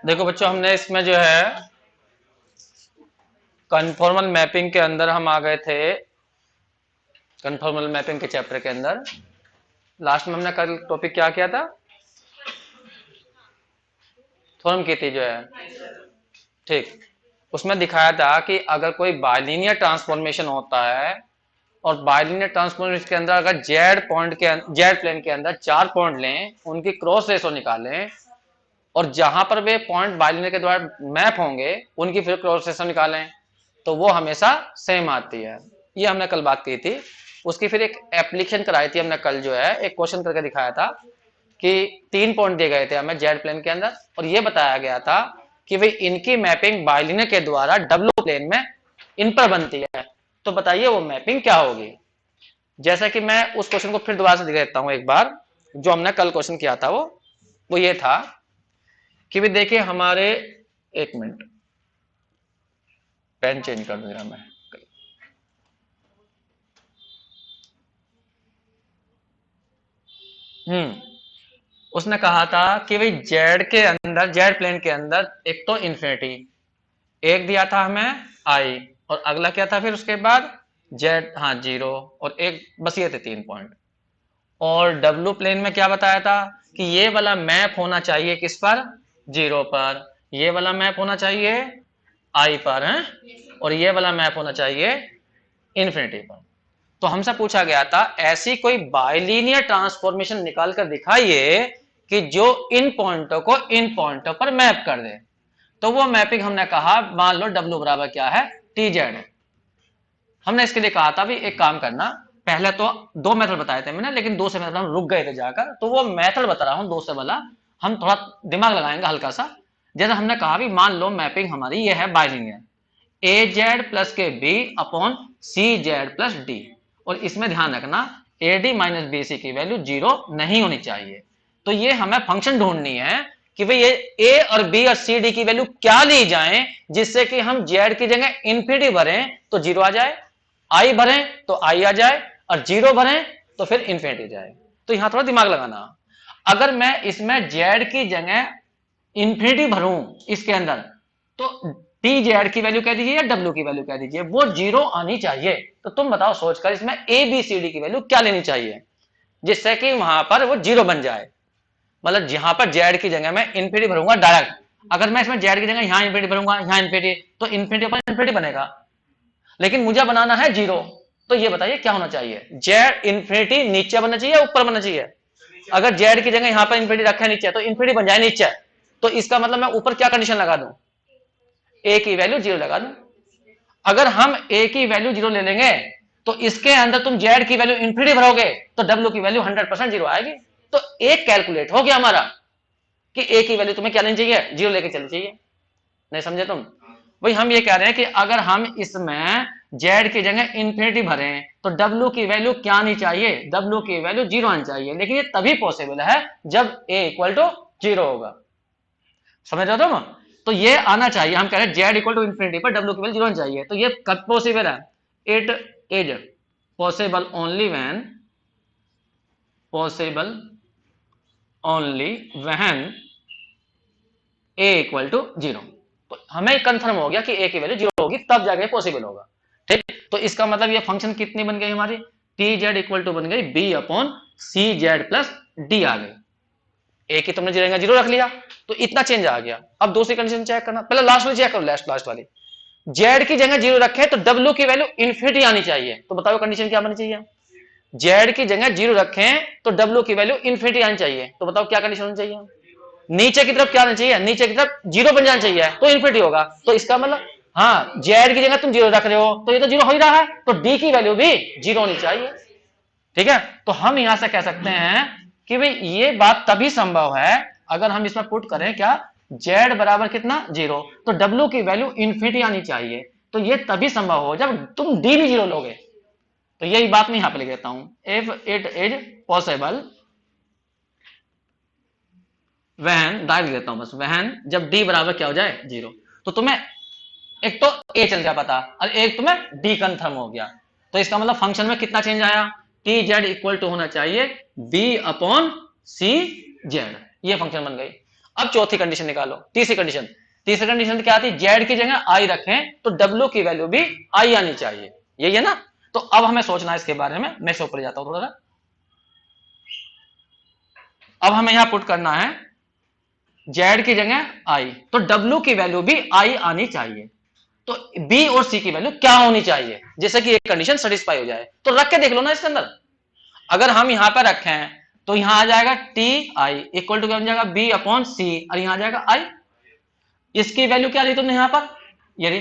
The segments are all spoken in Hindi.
देखो बच्चों, हमने इसमें जो है कन्फॉर्मल मैपिंग के अंदर हम आ गए थे। कन्फॉर्मल मैपिंग के चैप्टर के अंदर लास्ट में हमने कल टॉपिक क्या किया था? थ्योरम की थी जो है, ठीक। उसमें दिखाया था कि अगर कोई बाइलिनियर ट्रांसफॉर्मेशन होता है और बाइलिनियर ट्रांसफॉर्मेशन के अंदर अगर जेड प्लेन के अंदर 4 पॉइंट लें, उनकी क्रॉस रेशो निकालें और जहां पर वे पॉइंट बाइलिनियर के द्वारा मैप होंगे उनकी फिर क्रॉस रेशो निकालें, तो वो हमेशा सेम आती है। ये हमने कल बात की थी। उसकी फिर एक एप्लीकेशन कराई थी हमने कल, जो है एक क्वेश्चन करके दिखाया था कि 3 पॉइंट दिए गए थे हमें जेड प्लेन के अंदर और ये बताया गया था कि भाई इनकी मैपिंग बाइलिनियर के द्वारा डब्ल्यू प्लेन में इन पर बनती है। तो बताइए वो मैपिंग क्या होगी। जैसा कि मैं उस क्वेश्चन को फिर दोबारा से दिखा देता हूं एक बार, जो हमने कल क्वेश्चन किया था। वो ये था कि भी देखिए हमारे, एक मिनट पेन चेंज कर दूंगा मैं। उसने कहा था कि भाई जेड प्लेन के अंदर एक तो इन्फिनिटी, एक दिया था हमें आई, और अगला क्या था फिर उसके बाद जेड, हाँ जीरो, और एक बस ये थे 3 पॉइंट। और डब्ल्यू प्लेन में क्या बताया था कि ये वाला मैप होना चाहिए किस पर? जीरो पर। ये वाला मैप होना चाहिए आई पर है, और ये वाला मैप होना चाहिए इन्फिनिटी पर। तो हमसे पूछा गया था ऐसी कोई बाइलिनियर ट्रांसफॉर्मेशन निकाल कर दिखाइए कि जो इन पॉइंटों को इन पॉइंटों पर मैप कर दे। तो वो मैपिंग हमने कहा, मान लो डब्ल्यू बराबर क्या है? T Z. हमने इसके लिए कहा था भी एक काम करना, पहले तो 2 मेथड बताए थे मैंने, लेकिन 2 से मेथड हम रुक गए थे जाकर, तो वो मेथड बता रहा हूं 2 से वाला। हम थोड़ा दिमाग लगाएंगे हल्का सा। जैसे हमने कहा भी मान लो मैपिंग हमारी ये है बाइलिनियर, ए जेड प्लस के बी अपॉन सी जेड प्लस डी, और इसमें ध्यान रखना A D minus B C की वैल्यू 0 नहीं होनी चाहिए। तो ये हमें फंक्शन ढूंढनी है कि भाई ये ए और बी और सी डी की वैल्यू क्या ली जाए जिससे कि हम जेड की जगह इन्फिनिटी भरें तो 0 आ जाए, आई भरें तो आई आ जाए, और 0 भरें तो फिर इन्फिनिटी जाए। तो यहां थोड़ा दिमाग लगाना। अगर मैं इसमें जेड की जगह इन्फिनिटी भरूं इसके अंदर, तो टी जेड की वैल्यू कह दीजिए या डब्ल्यू की वैल्यू कह दीजिए, वो 0 आनी चाहिए। तो तुम बताओ सोचकर इसमें ए बी सी डी की वैल्यू क्या लेनी चाहिए जिससे कि वहां पर वो 0 बन जाए। मतलब जहां पर जेड की जगह मैं इन्फिनिटी भरूंगा डायरेक्ट, अगर मैं इसमें जेड की जगह यहां इन्फिनिटी भरूंगा, यहां इन्फिनिटी, तो इन्फिनिटी पर इन्फिनिटी बनेगा। लेकिन मुझे बनाना है 0, तो ये बताइए क्या होना चाहिए? जेड इन्फिनिटी नीचे बनना चाहिए या ऊपर बनना चाहिए? अगर जेड की जगह यहां पर इन्फिनिटी रखा है नीचे, तो इन्फिनिटी बन जाए नीचे, तो इसका मतलब मैं ऊपर क्या कंडीशन लगा दूं? ए की वैल्यू 0 लगा दूं। अगर हम ए की वैल्यू 0 ले लेंगे तो इसके अंदर तुम जेड की वैल्यू इन्फिनिटी भरोगे तो डब्ल्यू की वैल्यू 100% 0 आएगी। तो एक कैलकुलेट हो गया हमारा कि ए की वैल्यू तुम्हें क्या लेनी चाहिए? 0 लेके चलनी चाहिए। नहीं समझे तुम? वही हम ये कह रहे हैं कि अगर हम इसमें जेड की जगह इन्फिनिटी भरें तो डब्ल्यू की वैल्यू क्या आनी चाहिए? डब्ल्यू की वैल्यू 0 आनी चाहिए। लेकिन ये तभी पॉसिबल है जब ए इक्वल टू 0 होगा। समझ रहे हो तुम? तो ये आना चाहिए। हम कह रहे हैं जेड इक्वल टू इन्फिनिटी पर डब्ल्यू की वैल्यू 0 आनी चाहिए। तो ये कब पॉसिबल है? It is possible only when a equal to 0। तो हमें कंफर्म हो गया कि ए की वैल्यू 0 होगी, तब जाके पॉसिबल होगा। ठीक, तो इसका मतलब ये फंक्शन कितनी बन गई हमारी? टी जेड इक्वल टू बन गई बी अपॉन सी जेड प्लस डी आ गई। ए की तुमने जगह 0 रख लिया तो इतना चेंज आ गया। अब दूसरी कंडीशन चेक करना, पहले लास्ट वाली चेक करो, लास्ट वाली। जेड की जगह 0 रखे तो डब्ल्यू की वैल्यू इन्फिनिटी आनी चाहिए। तो बताओ कंडीशन क्या बननी चाहिए? जेड की जगह 0 रखें तो डब्ल्यू की वैल्यू इन्फिनिटी आनी चाहिए। तो बताओ क्या कंडीशन होनी चाहिए? नीचे की तरफ क्या आना चाहिए? नीचे की तरफ 0 बन जाना चाहिए, तो इन्फिनिटी होगा। तो इसका मतलब हाँ, जेड की जगह तुम 0 रख रहे हो तो ये तो 0 हो ही रहा है, तो डी की वैल्यू भी 0 होनी चाहिए। ठीक है, तो हम यहां से कह सकते हैं कि भाई ये बात तभी संभव है अगर हम इसमें पुट करें क्या, जेड बराबर कितना? 0, तो डब्ल्यू की वैल्यू इन्फिनिटी आनी चाहिए। तो ये तभी संभव हो जब तुम डी भी 0 लोगे। तो यही बात मैं यहां पे लिख देता हूं, इफ इट इज पॉसिबल वहन, दाग देता हूं बस, वहन जब डी बराबर क्या हो जाए? 0। तो तुम्हें एक तो ए चल गया पता और एक तुम्हें डी कंफर्म हो गया। तो इसका मतलब फंक्शन में कितना चेंज आया? टी जेड इक्वल टू होना चाहिए बी अपॉन सी जेड। ये फंक्शन बन गई। अब चौथी कंडीशन निकालो, तीसरी कंडीशन क्या थी, जेड की जगह आई रखें तो डब्ल्यू की वैल्यू भी आई आनी चाहिए, यही है ना। तो अब हमें सोचना है इसके बारे में, मैं ऊपर जाता हूं थोड़ा सा। अब हमें यहां पुट करना है जेड की जगह आई, तो डब्ल्यू की वैल्यू भी आई आनी चाहिए। तो बी और सी की वैल्यू क्या होनी चाहिए जिससे कि एक कंडीशन सेटिस्फाई हो जाए, तो रख के देख लो ना इसके अंदर। अगर हम यहां पर रखें तो यहां आ जाएगा टी आई इक्वल टू क्या बन जाएगा, बी अपॉन सी, और यहां आ जाएगा आई। इसकी वैल्यू क्या ली तुमने यहां पर, ये रही।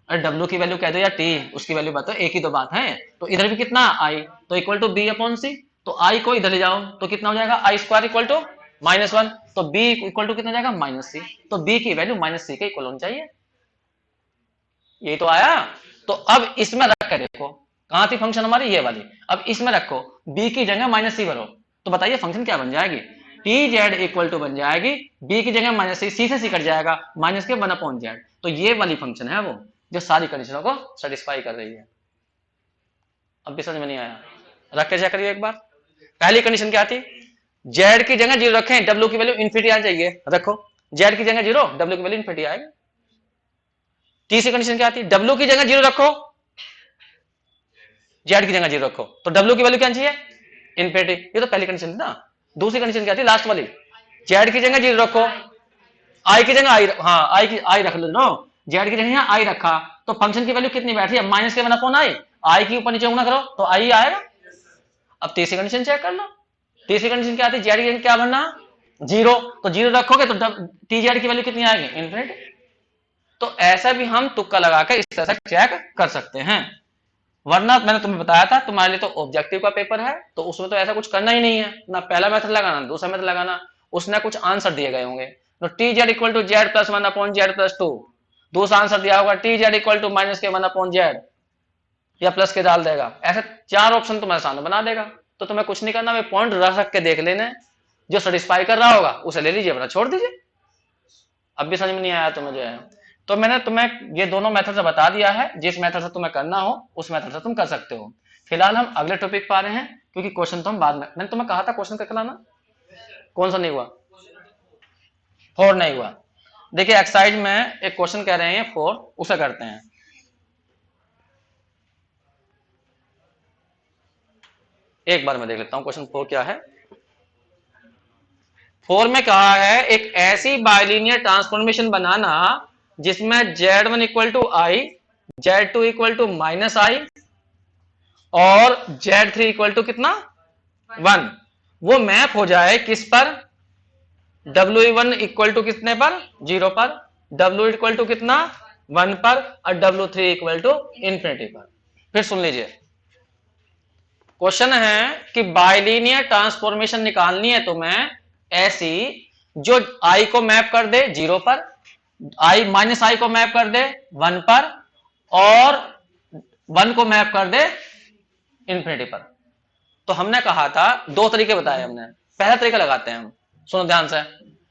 अरे डब्ल्यू की वैल्यू कह दो या टी, उसकी वैल्यू बताओ, एक ही तो बात है। तो इधर भी कितना आई, तो इक्वल टू बी अपॉन सी, तो आई को इधर ले जाओ तो कितना हो जाएगा, आई स्क्वायर इक्वल टू -1, तो बी इक्वल टू कितना जाएगा, -c, तो बी की वैल्यू -c के इक्वल होनी चाहिए। यही तो आया। तो अब इसमें रख कर देखो, कहां थी फंक्शन हमारी, ये वाली। अब इसमें रखो, बी की जगह -c भरो, तो बताइए फंक्शन क्या बन जाएगी, टी जेड इक्वल टू बन जाएगी बी की जगह -c, सी से सी कट जाएगा, माइनस के 1/z। तो ये वाली फंक्शन है वो जो सारी कंडीशनों को सेटिस्फाई कर रही है। अब भी समझ में नहीं आया, रख के चेक करिए एक बार। पहली कंडीशन क्या थी, जेड की जगह 0 रखें, डब्ल्यू की वैल्यू इन्फिनिटी आ जाइए, रखो जेड की जगह 0, डब्ल्यू की वैल्यू इन्फिनिटी आएगी। तीसरी कंडीशन क्या थी, डब्ल्यू की जगह 0 रखो, जेड की जगह 0 रखो, तो डब्ल्यू की वैल्यू क्या चाहिए, इन्फिनिटी। ये तो पहली कंडीशन थी ना। दूसरी कंडीशन क्या थी, लास्ट वाली, जेड की जगह 0 रखो, आई की जगह आई, हाँ आई की आई रख लो, जेड की जगह यहाँ आई रखा, तो फंक्शन की वैल्यू कितनी बैठी है, माइनस के 1/i, आई की ऊपर नीचे गुणा करो तो आई आएगा। अब तीसरी कंडीशन चेक कर लो, तीसरी कंडीशन क्या आती, जेड की जगह क्या बनना, 0, तो 0 रखोगे तो टी जेड की वैल्यू कितनी आएगी, इन्फिनिटी। तो ऐसा भी हम तुक्का लगाकर इस तरह से चेक कर सकते हैं। वरना मैंने तुम्हें बताया था तुम्हारे लिए तो ऑब्जेक्टिव का पेपर है, तो उसमें तो ऐसा कुछ करना ही नहीं है ना, पहला मेथड लगाना दूसरा मेथड लगाना, उसने कुछ आंसर दिए गए होंगे। तो t z equal to z plus 1/z+2, दूसरा आंसर दिया होगा t z equal to minus के 1/z, या प्लस के डाल देगा। ऐसे 4 ऑप्शन तुम्हारे सामने बना देगा, तो तुम्हें कुछ नहीं करना, वे पॉइंट रख के देख लेना, जो सेटिस्फाई कर रहा होगा उसे ले लीजिए, वरना छोड़ दीजिए। अब भी समझ में नहीं आया तो मुझे, तो मैंने तुम्हें ये दोनों मेथड से बता दिया है, जिस मेथड से तुम्हें करना हो उस मेथड से तुम कर सकते हो। फिलहाल हम अगले टॉपिक पर आ रहे हैं, क्योंकि क्वेश्चन तो हम बाद में, मैंने तुम्हें कहा था क्वेश्चन करके लाना, कौन सा नहीं हुआ, 4 नहीं हुआ। देखिए एक्सरसाइज में एक क्वेश्चन कह रहे हैं 4, उसे करते हैं। एक बार मैं देख लेता हूं क्वेश्चन 4 क्या है। 4 में कहा है एक ऐसी बाइलिनियर ट्रांसफॉर्मेशन बनाना जिसमें z1 equal to i, z2 equal to -i और z3 इक्वल टू कितना 1, वो मैप हो जाए किस पर, w1 इक्वल टू कितने पर, 0 पर, w इक्वल टू कितना 1 पर, और w3 इक्वल टू इन्फिनिटी पर। फिर सुन लीजिए, क्वेश्चन है कि बाइलिनियर ट्रांसफॉर्मेशन निकालनी है तुम्हें ऐसी जो i को मैप कर दे 0 पर, -i को मैप कर दे 1 पर, और 1 को मैप कर दे इन्फिनिटी पर। तो हमने कहा था 2 तरीके बताए हमने, पहला तरीका लगाते हैं हम, सुनो ध्यान से।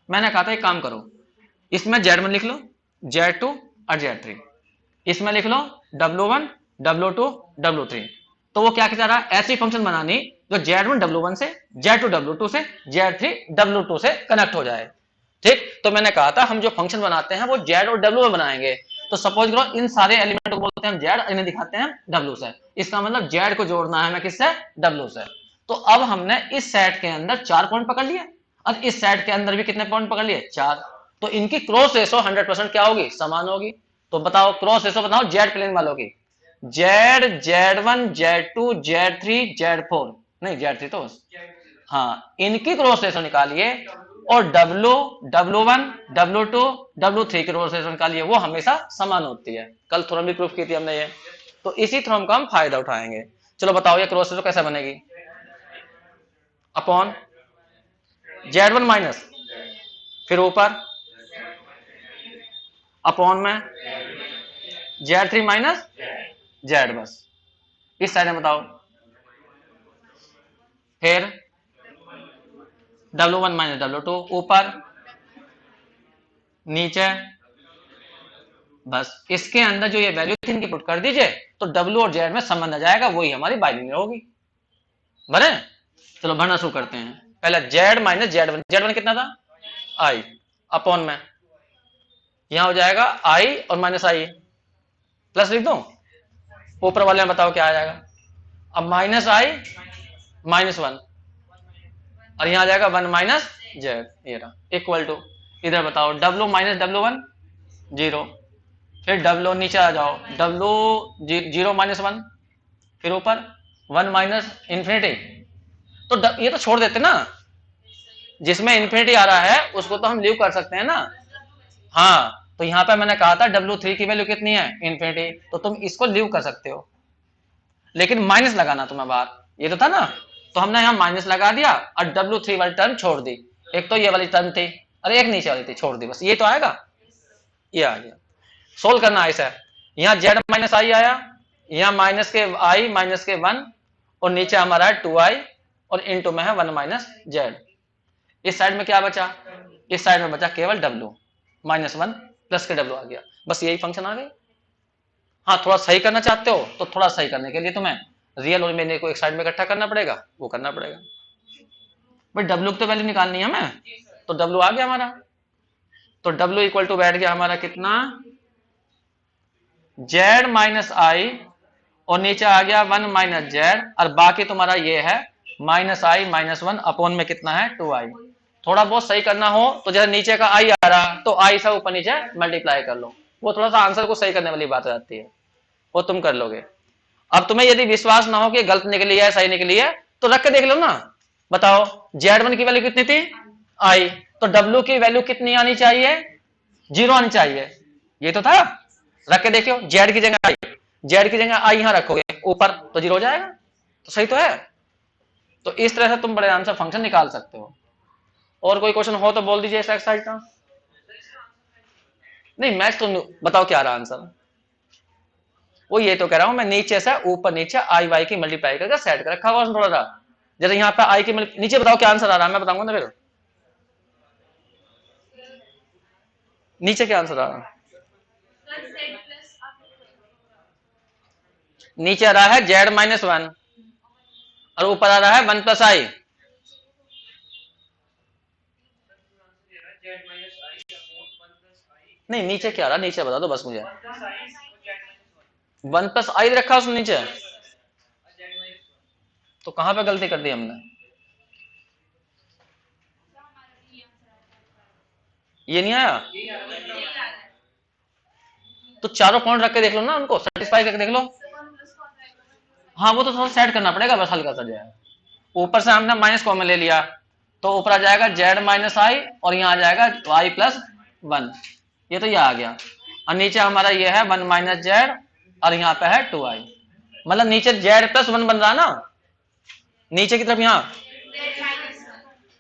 मैंने कहा था एक काम करो, इसमें z1 लिख लो, z2 और z3, इसमें लिख लो w1 w2 w3। तो वो क्या कह रहा है, ऐसी फंक्शन बनानी जो z1 w1 से, z2 w2 से, z3 w2 से कनेक्ट हो जाए। ठीक, तो मैंने कहा था हम जो फंक्शन बनाते हैं वो z और w में बनाएंगे। तो सपोज करो इन सारे एलिमेंट को बोलते हैं हम z, इन्हें दिखाते हैं w से, इसका मतलब z को जोड़ना है हमें किससे, w से। तो अब हमने इस सेट के अंदर 4 पॉइंट पकड़ लिए, और इस सेट के अंदर भी कितने पॉइंट पकड़ लिए, 4। तो इनकी क्रॉस रेशो 100% क्या होगी, समान होगी। तो बताओ क्रॉस रेशो बताओ जेड प्लेन वालों की, Z, z1 z2 z3 z4, नहीं z3 तो हाँ, इनकी क्रॉस रेशो निकालिए, और w, w1 w2 w3 की क्रॉस रेशो निकालिए, वो हमेशा समान होती है। कल थ्योरम भी प्रूफ की थी हमने ये, तो इसी थ्योरम का हम फायदा उठाएंगे। चलो बताओ ये क्रॉस रेशो कैसे बनेगी, अपॉन z1 माइनस, फिर ऊपर अपॉन में z3 माइनस z, बस इस साइड में बताओ, फिर w1 माइनस w2 ऊपर नीचे, बस इसके अंदर जो ये वैल्यू थी इनकी पुट कर दीजिए, तो w और z में संबंध आ जाएगा, वही हमारी बाइलिनियर होगी। बने, चलो भरना शुरू करते हैं। पहले z माइनस z1, z1 कितना था i, अपॉन में, यहां हो जाएगा आई और माइनस आई, प्लस लिख दूं, ऊपर वाले में बताओ क्या आ जाएगा। अब माइनस आई माइनस वन, और यहां आ जाएगा वन माइनस जेड, ये रहा, इक्वल टू, इधर बताओ W minus W one zero, फिर डब्लू नीचे आ जाओ, डब्लू जीरो माइनस वन, फिर ऊपर वन माइनस इन्फिनिटी। तो ये तो छोड़ देते ना, जिसमें इन्फिनिटी आ रहा है उसको तो हम लीव कर सकते हैं ना। हाँ, तो यहां पे मैंने कहा था W3 की वैल्यू कितनी है, इन्फिनिटी, तो तुम इसको लीव कर सकते हो, लेकिन माइनस लगाना तुम्हें बात, ये तो था ना। तो हमने यहाँ माइनस लगा दिया और W3 वाली टर्म छोड़ दी, एक तो ये वाली टर्म थी और एक नीचे वाली थी, छोड़ दी, बस ये तो आएगा, ये आ गया। सोल्व करना ऐसा है, यहाँ जेड माइनस आई आया, यहाँ माइनस के आई माइनस के वन, और नीचे हमारा है टू आई, और इनटू में है वन माइनस जेड। इस साइड में क्या बचा, इस साइड में बचा केवल डब्ल्यू माइनस वन प्लस के डब्ल्यू आ गया, बस यही फंक्शन आ गई। हाँ, थोड़ा सही करना चाहते हो तो थोड़ा सही करने के लिए तुम्हें रियल और इमेजिनरी को एक साइड में इकट्ठा करना पड़ेगा, वो करना पड़ेगा। भाई डब्ल्यू की तो वैल्यू निकालनी है हमें, तो डब्ल्यू आ गया हमारा, तो डब्ल्यू इक्वल टू बैठ गया हमारा कितना, जेड माइनस आई, और नीचे आ गया वन माइनस जेड, और बाकी तुम्हारा ये है माइनस आई माइनस वन अपॉन में कितना है टू आई। थोड़ा बहुत सही करना हो तो जैसे नीचे का आई आ रहा तो आई से ऊपर नीचे मल्टीप्लाई कर लो, वो थोड़ा सा आंसर को सही करने वाली बात हो जाती है, वो तुम कर लोगे। अब तुम्हें यदि विश्वास ना हो कि गलत निकली है सही निकली है तो रख के देख लो ना, बताओ जेड वन की वैल्यू कितनी थी आई, तो डब्ल्यू की वैल्यू कितनी आनी चाहिए, जीरो आनी चाहिए, ये तो था। रख के देखियो, जेड की जगह आई, जेड की जगह आई यहां रखोगे ऊपर तो जीरो हो जाएगा, तो सही तो है। तो इस तरह से तुम बड़े आराम से फंक्शन निकाल सकते हो। और कोई क्वेश्चन हो तो बोल दीजिए इस एक्सरसाइज का। नहीं मैथ्स तुम बताओ क्या रहा आंसर, वो ये तो कह रहा हूं मैं, नीचे से ऊपर नीचे आई वाई की मल्टीप्लाई करके सेट कर रखा हुआ थोड़ा सा, जैसे यहाँ पे आई की नीचे बताओ क्या आंसर आ रहा है, मैं बताऊंगा ना फिर नीचे क्या आंसर आ रहा है। नीचे आ रहा है जेड माइनस वन, और ऊपर आ रहा है वन प्लस आई। नहीं नीचे क्या आ रहा है, नीचे बता दो बस मुझे, वन प्लस आई रखा उसने नीचे, तो कहां पे गलती कर दी हमने, ये नहीं आया, तो चारों पॉइंट रख के देख लो ना, उनको सेटिस्फाई करके देख लो। हाँ वो तो थोड़ा सेट करना पड़ेगा, बस हल्का सा जाएगा। ऊपर से हमने माइनस कॉमन ले लिया, तो ऊपर आ जाएगा जेड माइनस आई, और यहाँ आ जाएगा वाई प्लस वन, ये तो ये आ गया, और नीचे हमारा ये है वन माइनस जेड, और यहाँ पे है टू आई, मतलब नीचे जेड प्लस वन बन रहा ना, नीचे की तरफ यहाँ,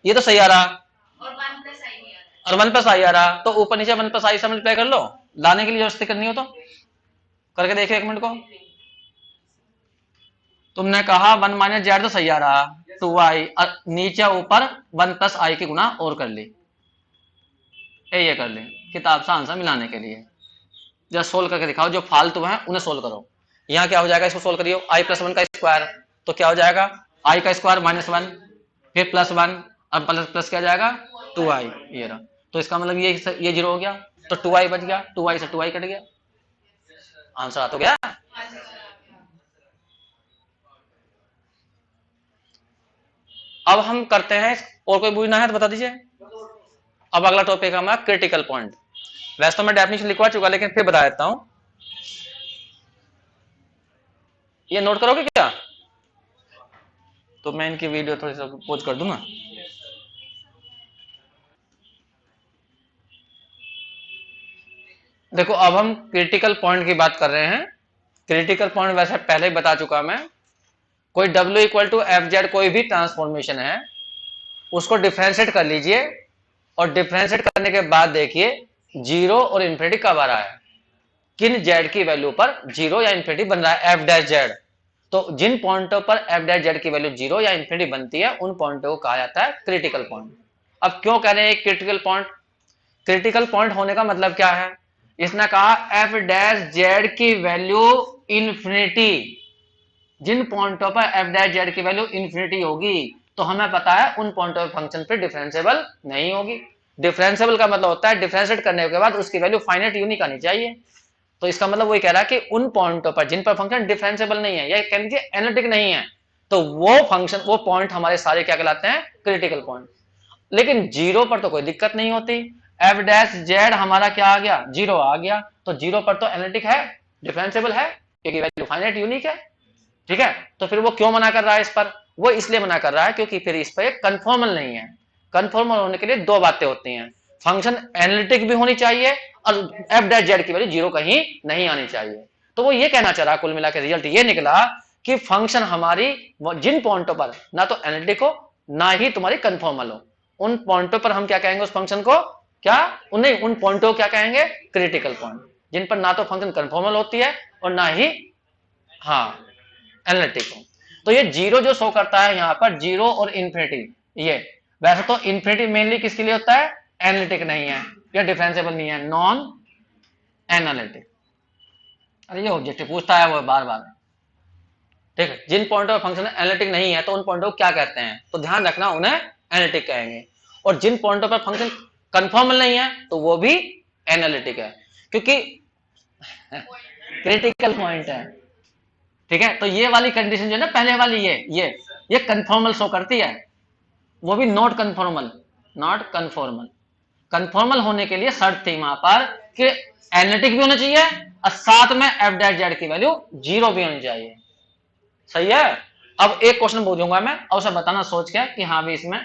ये तो सही आ रहा, और वन प्लस आई आ रहा, तो ऊपर नीचे वन प्लस आई से मल्टीप्लाई कर लो, लाने के लिए जरूरत करनी हो तो करके देखिए एक मिनट को। तुमने कहा वन माइनस जेड तो सही आ रहा, टू आई, नीचे ऊपर वन प्लस आई की गुणा और कर ली, ये कर ली किताब से आंसर मिलाने के लिए। जब सोल्व करके दिखाओ, जो फालतू है उन्हें सोल्व करो। यहाँ क्या हो जाएगा, इसको सोल्व करियो, आई प्लस वन का स्क्वायर, तो क्या हो जाएगा आई का स्क्वायर माइनस वन, फिर प्लस वन, अब प्लस प्लस क्या जाएगा टू आई, ये रहा, तो इसका मतलब ये जीरो हो गया, तो टू आई बच गया, टू आई से टू आई कट गया, आंसर आ तो गया। अब हम करते हैं, और कोई पूछना है तो बता दीजिए। अब अगला टॉपिक हमारा क्रिटिकल पॉइंट, वैसे तो मैं डेफिनेशन लिखवा चुका लेकिन फिर बता देता हूं, ये नोट करोगे क्या, तो मैं इनकी वीडियो थोड़ी सी पोज कर दूं ना। देखो अब हम क्रिटिकल पॉइंट की बात कर रहे हैं। क्रिटिकल पॉइंट वैसे पहले ही बता चुका मैं, कोई W equal to f z कोई भी ट्रांसफॉर्मेशन है, उसको डिफ्रेंशिएट कर लीजिए, और डिफ्रेंशिएट करने के बाद देखिए जीरो और इन्फिनिटी कब आ रहा है, किन जेड की वैल्यू पर जीरो या इन्फिनिटी बन रहा है, एफ डैश जेड। तो जिन पॉइंटों पर एफ डैश जेड की वैल्यू जीरो या इन्फिनिटी बनती है उन पॉइंटों को कहा जाता है क्रिटिकल पॉइंट। अब क्यों कह रहे हैं क्रिटिकल पॉइंट, क्रिटिकल पॉइंट होने का मतलब क्या है, इसने कहा एफ डैश जेड की वैल्यू इन्फिनिटी, जिन पॉइंटों पर एफ डैश जेड की वैल्यू इन्फिनिटी होगी तो हमें पता है उन पॉइंटों पर फंक्शन फिर डिफरेंशिएबल नहीं होगी। डिफरेंशिएबल का मतलब होता है डिफरेंशिएट करने के बाद उसकी वैल्यू फाइनाइट यूनिक आनी चाहिए। तो इसका मतलब वही कह रहा है कि उन पॉइंटों पर जिन पर फंक्शन डिफरेंशिएबल नहीं है या कह लीजिए एनालिटिक नहीं है, तो वो फंक्शन वो पॉइंट हमारे सारे क्या कहलाते हैं, क्रिटिकल पॉइंट। लेकिन जीरो पर तो कोई दिक्कत नहीं होती, एफ डैश जेड हमारा क्या आ गया, जीरो आ गया, तो जीरो पर तो एनालिटिक है, डिफरेंशिएबल है, क्योंकि वैल्यू फाइनाइट यूनिक है। ठीक है, तो फिर वो क्यों मना कर रहा है इस पर, वो इसलिए मना कर रहा है क्योंकि फिर इस पर एक कन्फॉर्मल नहीं है। कन्फॉर्मल होने के लिए दो बातें होती हैं, फंक्शन एनालिटिक भी होनी चाहिए और एफ डैश जेड की वैल्यू जीरो कहीं नहीं आनी चाहिए। तो वो ये कहना चाह रहा, कुल मिला के रिजल्ट ये निकला कि फंक्शन हमारी जिन पॉइंटों पर ना तो एनालिटिक हो ना ही तुम्हारी कन्फॉर्मल हो, उन पॉइंटों पर हम क्या कहेंगे उस फंक्शन को, क्या उन्हें उन पॉइंटों को क्या कहेंगे, क्रिटिकल पॉइंट, जिन पर ना तो फंक्शन कन्फॉर्मल होती है और ना ही हाँ एनालिटिक हो। तो ये जीरो जो शो करता है यहाँ पर, जीरो और इन्फिनिटी, ये वैसे तो इन्फिनिटी मेनली किसके लिए होता है, एनालिटिक नहीं है या डिफरेंशिएबल नहीं है, नॉन एनालिटिक। अरे ये ऑब्जेक्टिव पूछता है वो बार बार। ठीक है, जिन पॉइंटों पर फंक्शन एनालिटिक नहीं है तो उन पॉइंटों को क्या कहते हैं, तो ध्यान रखना उन्हें एनालिटिक कहेंगे, और जिन पॉइंटों पर फंक्शन कन्फॉर्मल नहीं है तो वो भी एनालिटिक है, क्योंकि क्रिटिकल पॉइंट है। ठीक है, तो ये वाली कंडीशन जो है ना, पहले वाली ये कन्फॉर्मल शो करती है, वो भी not conformal, not conformal. Conformal होने के लिए शर्त थी वहां पर कि एनालिटिक भी होना चाहिए और साथ में एफ डैश जेड की वैल्यू जीरो भी होनी चाहिए। सही है। अब एक क्वेश्चन पूछूंगा मैं और उसे बताना सोच के कि हाँ भी इसमें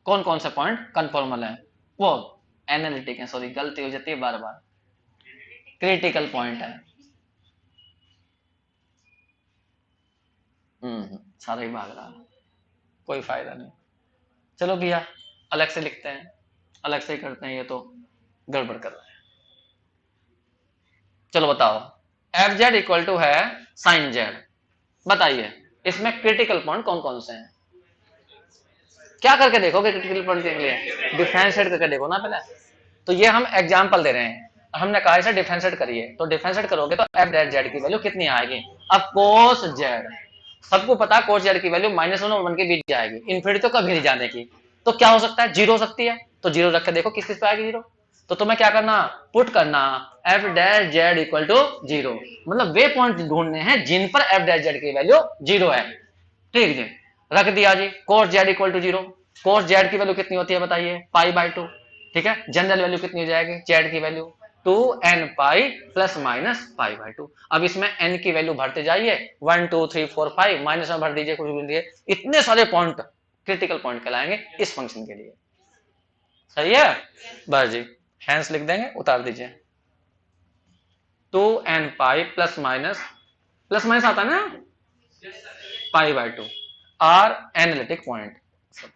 कौन कौन से पॉइंट कन्फॉर्मल है, वो एनालिटिक है, सॉरी गलती हो जाती है बार बार, क्रिटिकल पॉइंट है। सारा ही भाग रहा, कोई फायदा नहीं। चलो भैया अलग से लिखते हैं, अलग से ही करते हैं, ये तो गड़बड़ कर रहा है। चलो बताओ, एफ जेड इक्वल टू है साइन जेड, बताइए इसमें क्रिटिकल पॉइंट कौन कौन से हैं, क्या करके देखोगे क्रिटिकल पॉइंट के लिए, डिफरेंशिएट करके देखो ना पहले। तो ये हम एग्जांपल दे रहे हैं, हमने कहा इसे डिफरेंशिएट करिए, तो डिफरेंशिएट करोगे तो एफ डैश जेड की वैल्यू कितनी आएगी, अब कोस जेड, सबको पता कोस जेड की वैल्यू -1 और 1 के बीच जाएगी, इन्फिनिटी तो कभी नहीं जाने की, तो क्या हो सकता है, जीरो हो सकती है, तो जीरो रख के देखो किस किस पे आएगी जीरो। तो तुम्हें क्या करना, पुट करना F dash Z equal to zero, मतलब वे पॉइंट ढूंढने हैं जिन पर एफ डैश जेड की वैल्यू जीरो है। ठीक जी, रख दिया जी, cos Z equal to zero, cos Z की वैल्यू कितनी होती है बताइए, π/2। ठीक है, जनरल वैल्यू कितनी हो जाएगी जेड की value 2n pi plus minus π/2। अब इसमें n की वैल्यू भरते जाइए, 1 2 3 4 5 माइनस में भर दीजिए, कुछ भी दीजिए, इतने सारे पॉइंट क्रिटिकल पॉइंट कहलाएंगे इस फंक्शन के लिए। सही है, बस जी हैंस लिख देंगे, उतार दीजिए, 2n पाई प्लस माइनस आता है ना π/2 आर एनालिटिक पॉइंट,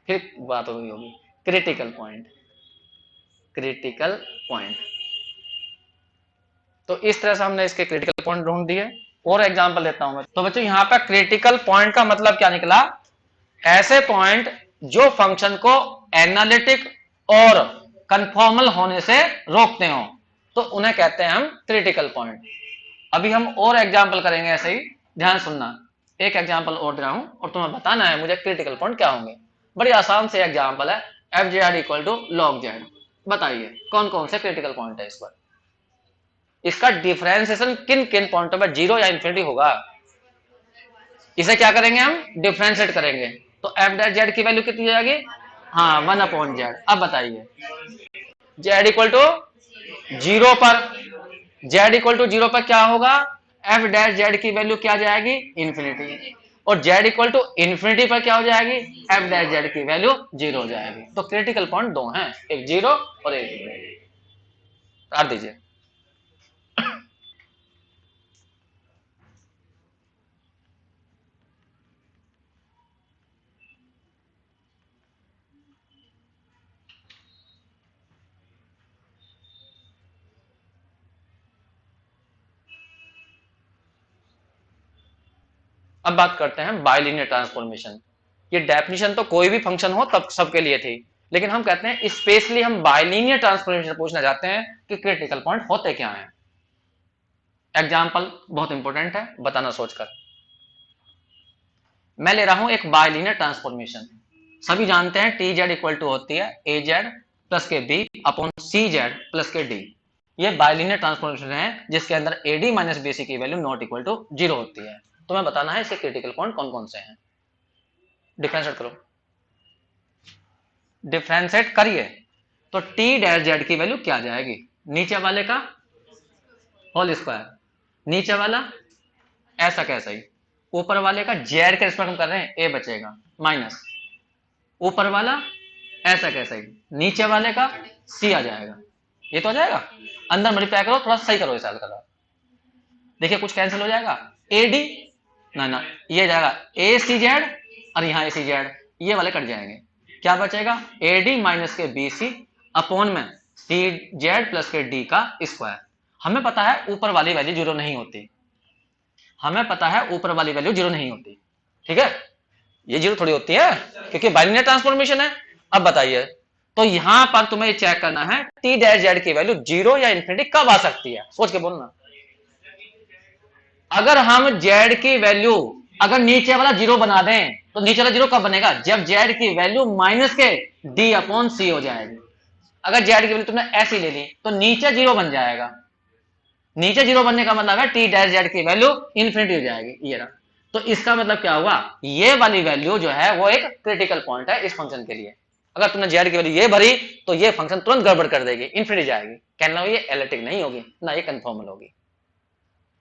फिर बात हो गई होगी क्रिटिकल पॉइंट, क्रिटिकल पॉइंट। तो इस तरह से हमने इसके क्रिटिकल पॉइंट ढूंढ दिए। और एग्जांपल देता हूं मैं, तो बच्चों यहाँ पर क्रिटिकल पॉइंट का मतलब क्या निकला, ऐसे पॉइंट जो फंक्शन को एनालिटिक और कंफॉर्मल होने से रोकते हो, तो उन्हें कहते हैं हम क्रिटिकल पॉइंट। अभी हम और एग्जांपल करेंगे ऐसे ही, ध्यान सुनना, एक एग्जांपल और दे रहा हूं और तुम्हें बताना है मुझे क्रिटिकल पॉइंट क्या होंगे। बड़ी आसान से एग्जांपल है, f z equal to log z, बताइए कौन कौन से क्रिटिकल पॉइंट है इस पर, इसका डिफरेंशिएशन किन किन पॉइंटों पर जीरो या इंफिनिटी होगा, इसे क्या करेंगे हम डिफरेंशिएट करेंगे, तो एफ डैश जेड की वैल्यू कितनी हो जाएगी, हाँ 1/z। अब बताइए जेड इक्वल टू जीरो पर, जेड इक्वल टू जीरो पर क्या होगा, एफ डैश जेड की वैल्यू क्या जाएगी, इंफिनिटी, और जेड इक्वल टू इंफिनिटी पर क्या हो जाएगी, एफ डैश जेड की वैल्यू जीरो हो जाएगी। तो क्रिटिकल पॉइंट दो हैं, एक जीरो और एक इंफिनिटी, काट दीजिए। अब बात करते हैं बाइलिनियर ट्रांसफॉर्मेशन। ये डेफिनेशन तो कोई भी फंक्शन हो तब सबके लिए थी, लेकिन हम कहते हैं स्पेशली हम बाइलिनियर ट्रांसफॉर्मेशन पूछना चाहते हैं कि क्रिटिकल पॉइंट होते क्या हैं। एग्जांपल बहुत इंपॉर्टेंट है, बताना सोचकर। मैं ले रहा हूं एक बाइलिनियर ट्रांसफॉर्मेशन, सभी जानते हैं टी जेड इक्वल टू होती है ए जेड प्लस के बी अपॉन सी जेड प्लस के डी। ये बाइलिनियर ट्रांसफॉर्मेशन है जिसके अंदर a D minus B C की वैल्यू नॉट इक्वल टू 0 होती है। तुम्हें बताना है इसके क्रिटिकल पॉइंट कौन कौन से हैं। डिफरेंशिएट करो, डिफरेंशिएट करिए तो टी डैश जेड की वैल्यू क्या आ जाएगी, नीचे वाले का होल स्क्वायर, नीचे वाला ऐसा कैसा ही, ऊपर वाले का जेड के रिस्पेक्ट में कर रहे हैं ए बचेगा माइनस ऊपर वाला ऐसा कैसा ही, नीचे वाले का सी आ जाएगा। ये तो आ जाएगा, अंदर मल्टीप्लाई करो, थोड़ा सही करो इस साल का। देखिए कुछ कैंसिल हो जाएगा, ए डी ना ये जाएगा ए सी जेड और यहाँ ए सी जेड, ये वाले कट जाएंगे, क्या बचेगा ए डी माइनस के बी सी अपॉन में सी जेड प्लस के डी का स्क्वायर। हमें पता है ऊपर वाली वैल्यू जीरो नहीं होती, हमें पता है ऊपर वाली वैल्यू जीरो नहीं होती, ठीक है, ये जीरो थोड़ी होती है क्योंकि बाइनरी ट्रांसफॉर्मेशन है। अब बताइए, तो यहां पर तुम्हें चेक करना है टी डैश जेड की वैल्यू जीरो या इन्फिनिटी कब आ सकती है, सोच के बोलना। अगर हम जेड की वैल्यू अगर नीचे वाला जीरो बना दें तो नीचे वाला जीरो कब बनेगा, जब जेड की वैल्यू माइनस के डी अपॉन सी हो जाएगी। अगर जेड की वैल्यू तुमने ऐसी ले ली तो नीचे जीरो बन जाएगा, नीचे जीरो बनने का मतलब है टी डैश जेड की वैल्यू इन्फिनिटी हो जाएगी, ये रहा। तो इसका मतलब क्या हुआ, ये वाली वैल्यू जो है वो एक क्रिटिकल पॉइंट है इस फंक्शन के लिए। अगर तुमने जेड की वैल्यू ये भरी तो ये फंक्शन तुरंत गड़बड़ कर देगी, इन्फिनिटी जाएगी, कहना ये एलिप्टिक नहीं होगी ना ये कन्फॉर्मल होगी।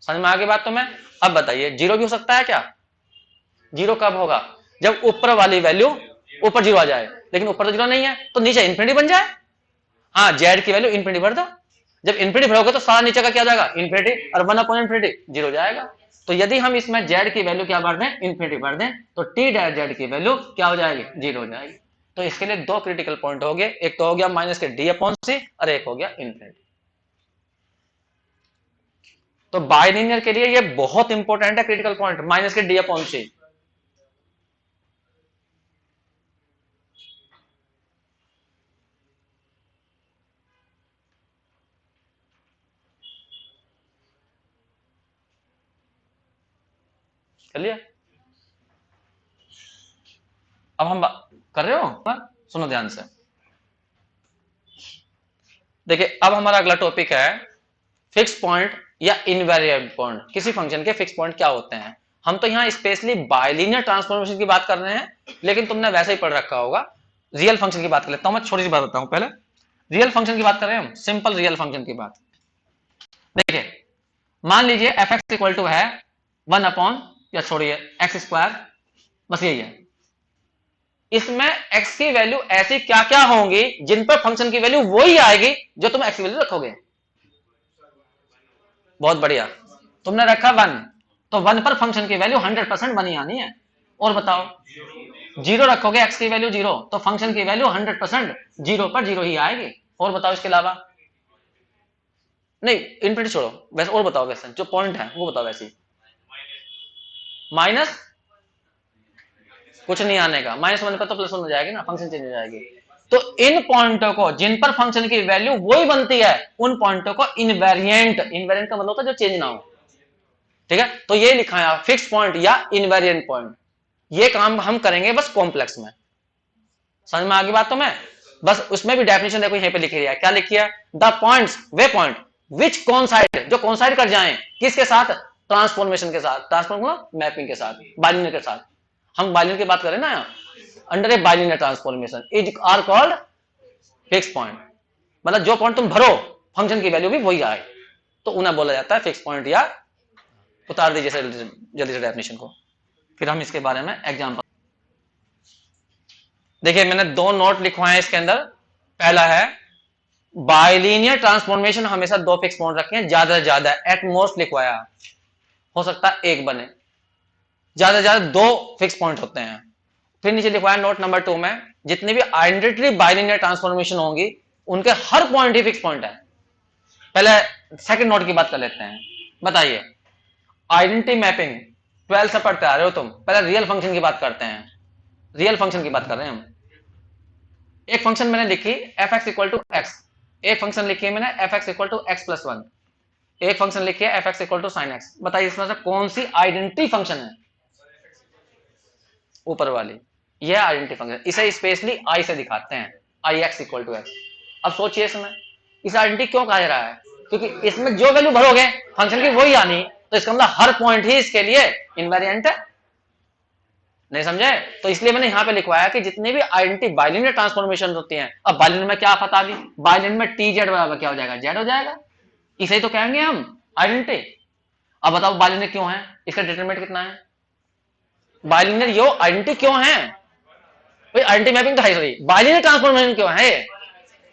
समझ में आ गई बात तुम्हें। अब बताइए जीरो भी हो सकता है क्या, जीरो कब होगा, जब ऊपर वाली वैल्यू ऊपर जीरो आ जाए, लेकिन ऊपर तो जीरो नहीं है तो नीचे इन्फिनिटी बन जाए। हाँ जेड की वैल्यू इन्फिनिटी भर दो, जब इन्फिनिटी भरोगे तो सारा नीचे का क्या जाएगा इन्फिनिटी, और 1 अपॉन इन्फिनिटी जीरो जाएगा। तो यदि हम इसमें जेड की वैल्यू क्या भर दें इन्फिनिटी भर दें तो टी डैश जेड की वैल्यू क्या हो जाएगी जीरो हो जाएगी। तो इसके लिए दो क्रिटिकल पॉइंट हो गए, एक तो हो गया माइनस के डी अपॉन सी और एक हो गया इन्फिनिटी। तो बाइलिनियर के लिए ये बहुत इंपॉर्टेंट है क्रिटिकल पॉइंट माइनस के डी अपॉन सी। चलिए अब हम कर रहे हो, सुनो ध्यान से। देखिए अब हमारा अगला टॉपिक है फिक्स पॉइंट या इनवेरिएबल पॉइंट। किसी फंक्शन के फिक्स पॉइंट क्या होते हैं। हम तो यहां स्पेशली बाइलिनियर ट्रांसफॉर्मेशन की बात कर रहे हैं, लेकिन तुमने वैसे ही पढ़ रखा होगा। रियल फंक्शन की बात कर लेता हूं, मैं छोटी सी बात बताऊं पहले। रियल फंक्शन की बात कर रहे हैं हम, सिंपल रियल फंक्शन की बात। देखिए मान लीजिए एफ एक्स इक्वल टू है 1 अपॉन या छोड़िए एक्स स्क्वायर, बस यही है। इसमें एक्स की वैल्यू ऐसी क्या क्या होंगी जिन पर फंक्शन की वैल्यू वही आएगी जो तुम एक्स की वैल्यू रखोगे। बहुत बढ़िया, तुमने रखा 1 तो 1 पर फंक्शन की वैल्यू 100% बनी आनी है। और बताओ जीरो रखोगे एक्स की वैल्यू जीरो तो फंक्शन की वैल्यू 100% जीरो पर जीरो ही आएगी। और बताओ इसके अलावा, नहीं इनफिनिटी छोड़ो, वैसे और बताओ, वैसे जो पॉइंट है वो बताओ। वैसे माइनस कुछ नहीं आने का, -1 पर तो +1 हो जाएगी ना, फंक्शन चेंज हो जाएगी। तो इन पॉइंटों को जिन पर फंक्शन की वैल्यू वही बनती है उन पॉइंटों को इनवेरिएंट, इनवेरिएंट का मतलब होता है जो चेंज ना हो, ठीक है। तो ये लिखा है फिक्स पॉइंट या इनवेरिएंट पॉइंट। ये काम हम करेंगे बस कॉम्प्लेक्स में। समझ में आ गई बात। तो मैं बस उसमें भी डेफिनेशन देखो यहीं पे लिखी है, क्या लिखी है, the points way point which coincide, जो कोइंसाइड कर जाएं किसके साथ, ट्रांसफॉर्मेशन के साथ, ट्रांसफॉर्म मैपिंग के साथ, बाइलिनियर के साथ। हम बाइलिनियर की बात करें ना, under a bilinear transformation is are called fix point. मतलब जो पॉइंट तुम भरो फंक्शन की वैल्यू भी वही आए तो उन्हें बोला जाता है फिक्स पॉइंट। या उतार दीजिए जल्दी से डेफिनेशन को, फिर हम इसके बारे में एग्जांपल। देखिए मैंने दो नोट लिखवाए हैं इसके अंदर। पहला है बाइलिनियर ट्रांसफॉर्मेशन हमेशा दो फिक्स पॉइंट रखे हैं, ज्यादा से ज्यादा एट मोस्ट लिखवाया, हो सकता है एक बने, ज्यादा से ज्यादा दो फिक्स पॉइंट होते हैं। फिर नीचे लिखवाया नोट नंबर 2 में, जितनी भी आइडेंटिटी बाइलिनियर ट्रांसफॉर्मेशन होंगी उनके हर पॉइंट ही फिक्स पॉइंट है। पहले सेकंड नोट की बात कर लेते हैं। बताइए आइडेंटिटी मैपिंग 12 से पढ़ते आ रहे हो तुम, पहले रियल फंक्शन की बात करते हैं। रियल फंक्शन की बात कर रहे हैं हम। एक फंक्शन मैंने लिखी f x equal to x, एक फंक्शन लिखी है मैंने f x equal to x plus 1, एक फंक्शन लिखी है f x equal to sine x. बताइए इसमें से कौन सी आइडेंटिटी फंक्शन है, ऊपर वाली, यह आइडेंटिटी फंक्शन। इसे स्पेशली आई से दिखाते हैं, आई एक्स इक्वल टू एक्स। अब सोचिए इसमें इस आइडेंटिटी क्यों कहा जा रहा है, क्योंकि इसमें जो वैल्यू भरोगे फंक्शन की वही आनी, तो इसका मतलब हर पॉइंट ही इसके लिए इनवेरिएंट है। नहीं समझे? तो इसलिए मैंने यहां पे लिखवाया कि जितनी भी आइडेंटिटी बाइलिनियर ट्रांसफॉर्मेशन होती हैं, अब बाइलिनियर में क्या पता दी, बाइलिनियर में टी जेड बराबर क्या हो जाएगा, जेड हो जाएगा, इसे ही तो कहेंगे हम आइडेंटिटी। अब बताओ बाइलिनियर क्यों है, इसका डिटरमिनेंट कितना है, बाइलिनियर यो आइडेंटिटी क्यों है, भाई आइडेंटिटी मैपिंग तो है सही, बाइलिनियर ट्रांसफॉर्मेशन क्यों है,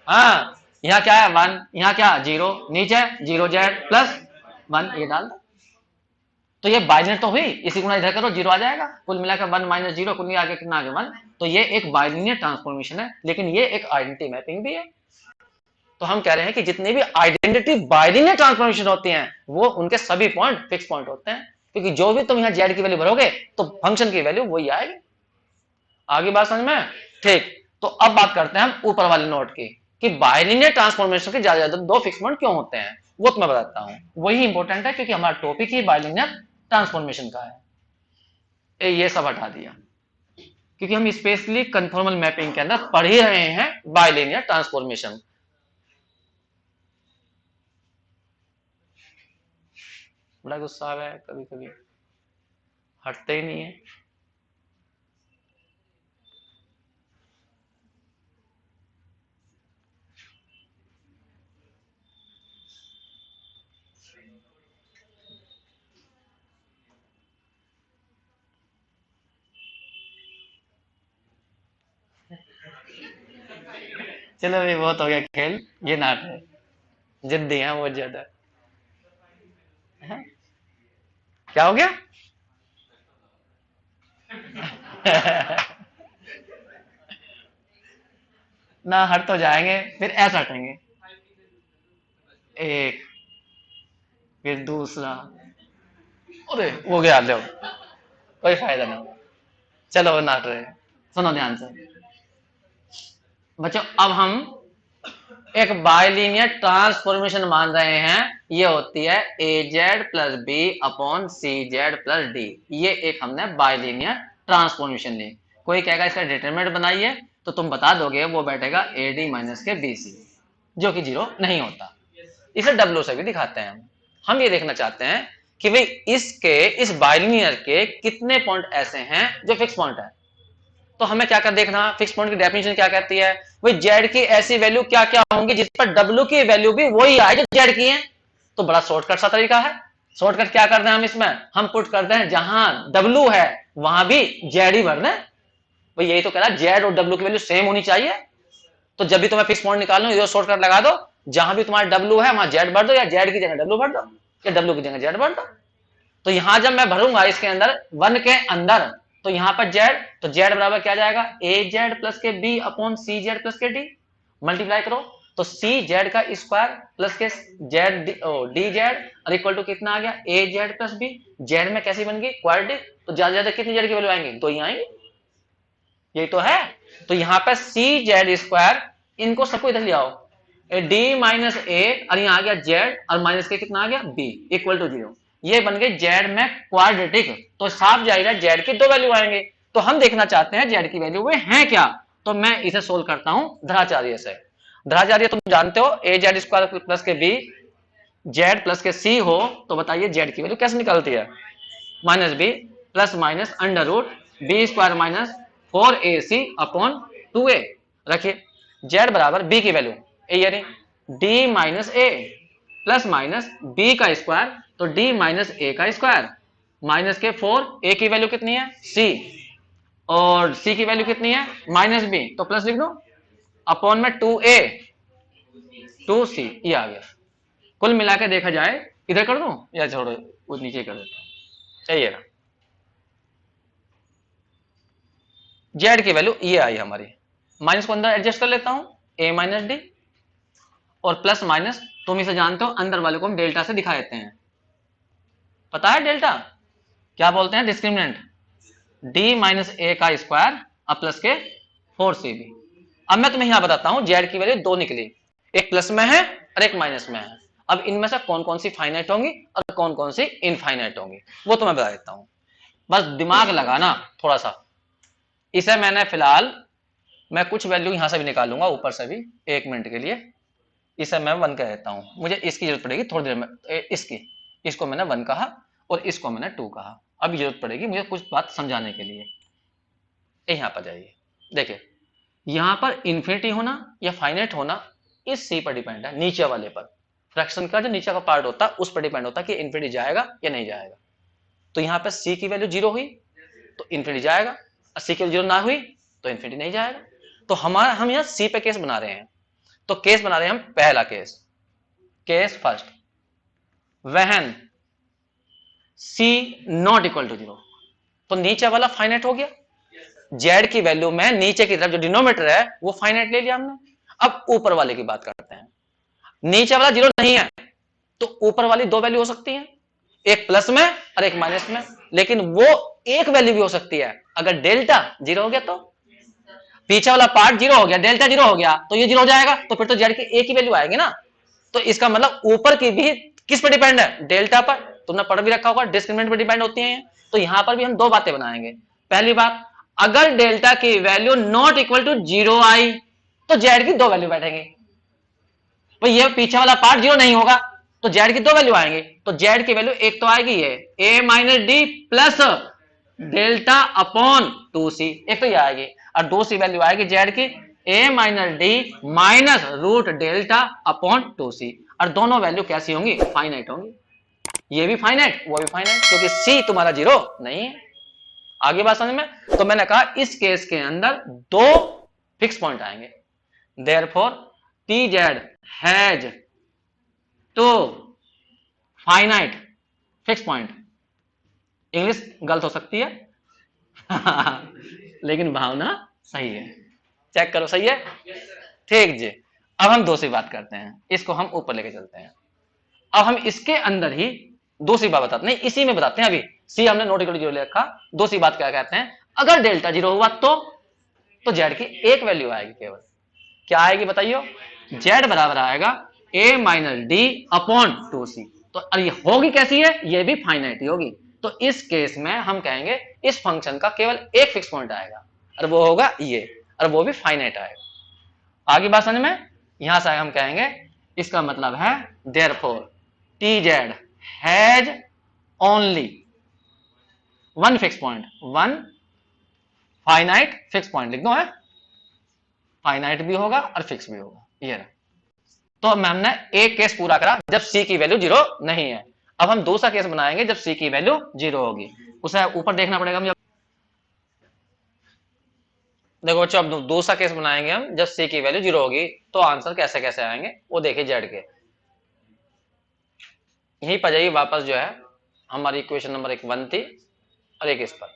हाँ यहाँ क्या है 1, यहाँ क्या 0, नीचे 0 जेड प्लस 1, ये डाल दो, तो ये बाइलिनियर तो हुई, इसी गुना इधर करो 0 आ जाएगा, कुल मिलाकर 1 माइनस 0, कुल आगे कितना आगे 1, तो ये एक बाइलिनियर ट्रांसफॉर्मेशन है, लेकिन ये एक आइडेंटिटी मैपिंग भी है। तो हम कह रहे हैं कि जितनी भी आइडेंटिटी बाइलिनियर ट्रांसफॉर्मेशन होती हैं वो उनके सभी पॉइंट फिक्स पॉइंट होते हैं, क्योंकि जो भी तुम यहाँ जेड की वैल्यू भरोगे तो फंक्शन की वैल्यू वही आएगी। आगे बात समझ में? ठीक, तो अब बात करते हैं हम ऊपर वाले नोट की कि बाइलिनियर ट्रांसफॉर्मेशन के ज्यादा ज्यादा दो फिक्स पॉइंट क्यों होते हैं, वो तो मैं बताता हूं, वही इंपॉर्टेंट है क्योंकि हमारा टॉपिक ही बाइलिनियर ट्रांसफॉर्मेशन का है। ये सब हटा दिया क्योंकि हम स्पेशली कन्फॉर्मल मैपिंग के अंदर पढ़ ही रहे हैं बाइलिनियर ट्रांसफॉर्मेशन। बड़ा गुस्सा है कभी कभी, हटते ही नहीं है। चलो ये बहुत हो गया खेल, ये नाट है, जिद्दी है बहुत ज्यादा। क्या हो गया? ना हट तो जाएंगे, फिर ऐसा हटेंगे, एक फिर दूसरा, अरे हो गया, लो कोई फायदा नहीं, चलो नाट रहे। सुनो ध्यान से बच्चों, अब हम एक बाइलिनियर ट्रांसफॉर्मेशन मान रहे हैं, ये होती है a Z plus B upon C Z plus D, ये एक हमने बाइलिनियर ट्रांसफॉर्मेशन ली। कोई कहेगा इसका डिटरमिनेंट बनाइए, तो तुम बता दोगे वो बैठेगा ए डी माइनस के बी सी, जो कि 0 नहीं होता। इसे डब्ल्यू से भी दिखाते हैं हम ये देखना चाहते हैं कि भाई इसके इस बाइलिनियर के कितने पॉइंट ऐसे हैं जो फिक्स पॉइंट है। तो हमें क्या कर देखना, फिक्स पॉइंट की डेफिनेशन क्या कहती है, भाई जेड की ऐसी वैल्यू क्या क्या होंगी जिस पर डब्ल्यू की वैल्यू भी वही आए जो जेड की है। तो बड़ा शॉर्टकट सा तरीका है, शॉर्टकट क्या करते हैं हम इसमें, हम पुट करते हैं जहां डब्ल्यू है वहां भी जेड ही भर दें, भाई यही तो कह रहा है जेड और डब्ल्यू की वैल्यू सेम होनी चाहिए। तो जब भी तुम्हें फिक्स पॉइंट निकालना हो, ये शॉर्टकट लगा दो, जहां भी तुम्हारा डब्ल्यू है वहां जेड भर दो, या जेड की जगह डब्ल्यू भर दो, या डब्ल्यू की जगह जेड भर दो। तो यहां जब मैं भरूंगा इसके अंदर 1 के अंदर, तो यहां पर जेड, तो जेड बराबर क्या जाएगा, ए जेड प्लस के बी अपॉन सी जेड प्लस के डी, मल्टीप्लाई करो तो सी जेड का स्क्वायर प्लस के जेड डी जेड और इक्वल टू कितना आ गया, ए जेड प्लस बी, जेड में कैसी बन गई क्वाड्रेटिक, तो ज्यादा ज्यादा कितनी जेड की वैल्यू आएंगी, दो ही आएंगी, यही तो है। तो यहां पर सी जेड स्क्वायर, इनको सबको इधर ले आओ, डी माइनस ए और यहां आ गया जेड और माइनस के कितना आ गया बी इक्वल टू 0, ये बन गई जेड में क्वाड्रेटिक, तो साफ जाहिर है जेड की दो वैल्यू आएंगे। तो हम देखना चाहते हैं जेड की वैल्यू वे हैं क्या, तो मैं इसे सोल्व करता हूं धराचार्य से। धराचार्य तुम जानते हो, ए जेड स्क्वायर प्लस के बी जेड प्लस के सी हो, तो बताइए जेड की वैल्यू कैसे निकलती है, minus b plus minus under root b square minus 4ac upon 2a। रखिए जेड बराबर बी की वैल्यू यानी d minus a plus minus b का स्क्वायर, तो डी माइनस ए का स्क्वायर माइनस के 4, ए की वैल्यू कितनी है सी और सी की वैल्यू कितनी है माइनस बी, तो प्लस लिख दो अपॉन में 2a 2c, ये आ गया। कुल मिला के देखा जाए, इधर कर दूं या छोड़ो वो नीचे कर देता हूं, चाहिए ना, जेड की वैल्यू ये आई हमारी, माइनस को अंदर एडजस्ट कर लेता हूं, ए माइनस डी और प्लस माइनस तुम इसे जानते हो, अंदर वाले को हम डेल्टा से दिखा देते हैं, पता है डेल्टा क्या बोलते हैं, डिस्क्रिमिनेंट, डी माइनस ए का स्क्वायर और प्लस के 4cb। अब मैं तुम्हें यहां बताता हूं जेड की वैल्यू दो निकली, एक प्लस में है और एक माइनस में है। अब इनमें से कौन कौन सी फाइनाइट होंगी और कौन कौन सी इनफाइनाइट होंगी वो तुम्हें बता देता हूं, बस दिमाग लगाना थोड़ा सा। इसे मैंने फिलहाल मैं कुछ वैल्यू यहां से भी निकालूंगा ऊपर से भी, 1 मिनट के लिए। इसे मैं 1 कह देता हूं, मुझे इसकी जरूरत पड़ेगी थोड़ी देर में। इसकी, इसको मैंने 1 कहा और इसको मैंने 2 कहा। अभी जरूरत पड़ेगी मुझे कुछ बात समझाने के लिए। यहां पर जाइए, देखिए यहां पर इंफिनिटी होना या फाइनाइट होना इस सी पर डिपेंड है, नीचे वाले पर। फ्रैक्शन का जो नीचे का पार्ट होता है उस पर डिपेंड होता है कि इंफिनिटी जाएगा या नहीं जाएगा। तो यहां पर सी की वैल्यू 0 हुई तो इंफिनिटी जाएगा, और सी की वैल्यू 0 ना हुई तो इंफिनिटी नहीं जाएगा। तो हमारा, हम यहां सी पे केस बना रहे हैं। तो केस बना रहे हैं हम पहला case, case first, when c not equal to 0। तो नीचे वाला फाइनाइट हो गया, जेड की वैल्यू में नीचे की तरफ जो डिनोमिनेटर है वो फाइनाइट ले लिया हमने। अब ऊपर वाले की बात करते हैं। नीचे वाला 0 नहीं है तो ऊपर वाली दो वैल्यू हो सकती है, एक प्लस में और एक माइनस में। लेकिन वो एक वैल्यू भी हो सकती है, अगर डेल्टा 0 हो गया तो पीछे वाला पार्ट 0 हो गया, डेल्टा 0 हो गया तो ये 0 हो जाएगा, तो फिर तो जेड की एक ही वैल्यू आएगी ना। तो इसका मतलब ऊपर की भी किस पर डिपेंड है, डेल्टा पर। तुमने पढ़ भी रखा होगा, डिस्क्रिमिनेंट पर डिपेंड होती है। तो यहां पर भी हम दो बातें बनाएंगे। पहली बात, अगर डेल्टा की वैल्यू नॉट इक्वल टू 0 आई तो जेड की दो वैल्यू बैठेंगी। भाई ये पीछे वाला पार्ट 0 नहीं होगा तो जेड की दो वैल्यू आएंगे। तो जेड की वैल्यू एक तो आएगी ये A minus D plus delta upon 2c, एक तो ये आएगी। और दूसरी वैल्यू आएगी जेड की A minus D minus root delta upon 2c। और दोनों वैल्यू कैसी होंगी, फाइनाइट होंगी। ये भी फाइनाइट वो भी फाइनाइट, क्योंकि सी तुम्हारा 0 नहीं है। आगे बात समझ में। तो मैंने कहा इस केस के अंदर दो फिक्स पॉइंट आएंगे। Therefore t z has two finite fix point. English गलत हो सकती है लेकिन भावना सही है। चेक करो, सही है, ठीक जी। अब हम दूसरी बात करते हैं, इसको हम ऊपर लेके चलते हैं। अब हम इसके अंदर ही दूसरी बात बताते हैं, इसी में बताते हैं। अभी सी हमने नॉट इक्वल टू 0 ले रखा। दूसरी बात क्या कहते हैं, अगर डेल्टा 0 हुआ तो जेड की एक वैल्यू आएगी केवल। क्या आएगी बताइयो, जेड बराबर आएगा ए माइनस डी अपॉन 2c। तो ये होगी कैसी है, ये भी फाइनाइट ही होगी। तो इस केस में हम कहेंगे इस फंक्शन का केवल एक फिक्स पॉइंट आएगा और वो होगा ये, और वो भी फाइनाइट आएगा। आगे बात समझ में। यहां से हम कहेंगे इसका मतलब है therefore t z has only one fix point, one finite fix point लिख दो है, फाइनाइट भी होगा और फिक्स भी होगा। ये रहा। तो हमने एक केस पूरा करा जब सी की वैल्यू 0 नहीं है। अब हम दूसरा केस बनाएंगे जब सी की वैल्यू 0 होगी। उसे ऊपर देखना पड़ेगा मुझे। देखो बच्चों, अब दूसरा केस बनाएंगे हम जब सी की वैल्यू 0 होगी। तो आंसर कैसे कैसे आएंगे वो देखिए जेड के। यहीं पर जाइए वापस, जो है हमारी इक्वेशन नंबर 1 थी और एक इस पर।